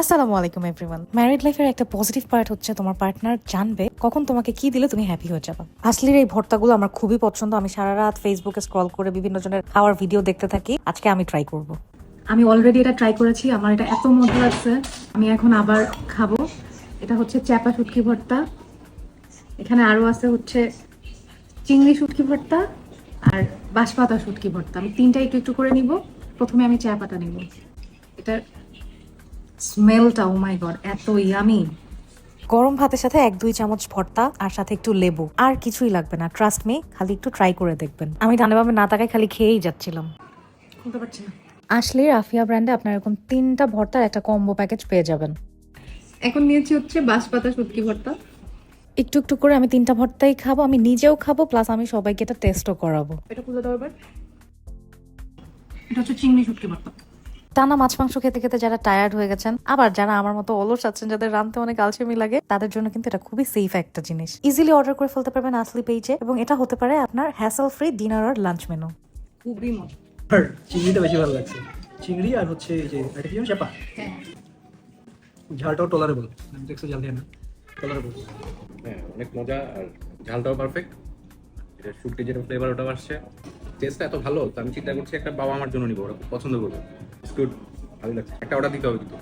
আসসালামু আলাইকুম everyone. Married লাইফের একটা পজিটিভ পার্ট হচ্ছে তোমার পার্টনার জানবে কখন তোমাকে কি দিলে তুমি হ্যাপি হয়ে যাবে। আসলের এই ভর্তাগুলো আমার খুবই পছন্দ। আমি সারা রাত ফেসবুকে স্ক্রল করে বিভিন্ন জনের খাওয়ার ভিডিও দেখতে থাকি। আজকে আমি ট্রাই করব। আমি অলরেডি এটা ট্রাই করেছি, আমার এটা এত মজা লাগছে, আমি এখন আবার খাবো। এটা হচ্ছে চ্যাপা শুটকি ভর্তা, এখানে আরো আছে হচ্ছে চিংড়ি শুটকি ভর্তা আর বাঁশপাতা শুটকি ভর্তা। আমি তিনটা একটু একটু করে নিব। প্রথমে আমি চ্যাপাটা নিব। এটার স্মেলটা, ও মাই গড, এত ইয়ামি। গরম ভাতের সাথে 1-2 চামচ ভর্তা আর সাথে একটু লেবু, আর কিছুই লাগবে না। ট্রাস্ট মি, খালি একটু ট্রাই করে দেখবেন। আমি ডানে বামে না তাকাই খালি খেয়েই যাচ্ছিলাম। খুলতে পারছি না। আসলের আফিয়া ব্র্যান্ডে আপনার এরকম 3টা ভর্তার একটা কম্বো প্যাকেজ পেয়ে যাবেন। এখন নিয়েছি হচ্ছে বাঁশপাতা শুটকি ভর্তা। একটু একটু করে আমি 3টা ভর্তাই খাবো, আমি নিজেও খাবো, প্লাস আমি সবাইকে এটা টেস্টও করাবো। এটা খুলে দাও এবার। এটা হচ্ছে চিংড়ি শুটকি ভর্তা। টানা মাছ মাংস খেতে খেতে যারা টায়ার্ড হয়ে গেছেন, আবার যারা আমার মতো অলস আছেন, যাদের রাঁধতে অনেক আলসেমি লাগে, তাদের জন্য কিন্তু এটা খুবই সেফ একটা জিনিস। ইজিলি অর্ডার করে ফেলতে পারবেন আসলি পেজে, এবং এটা হতে পারে আপনার হ্যাসেল ফ্রি ডিনার আর লাঞ্চ মেনু। খুবই মজা। আর চিংড়িটা বেশি ভালো লাগছে। চিংড়ি আর হচ্ছে এই যে এটা কি চাপা, হ্যাঁ, ঝালটাও টলারেবল। আমি দেখছি ঝাল দিয়ে না, টলারেবল। হ্যাঁ, অনেক মজা আর ঝালটাও পারফেক্ট। এটা শুটকি যেটা ফ্লেভার ওটাও আসছে, টেস্টটা এত ভালো তো আমি চিন্তা করছি একটা বাবা আমার জন্য নিবো, ওরা খুব পছন্দ করবে। গুড, ভালো লাগছে। একটা অর্ডার দিতে হবে কিন্তু।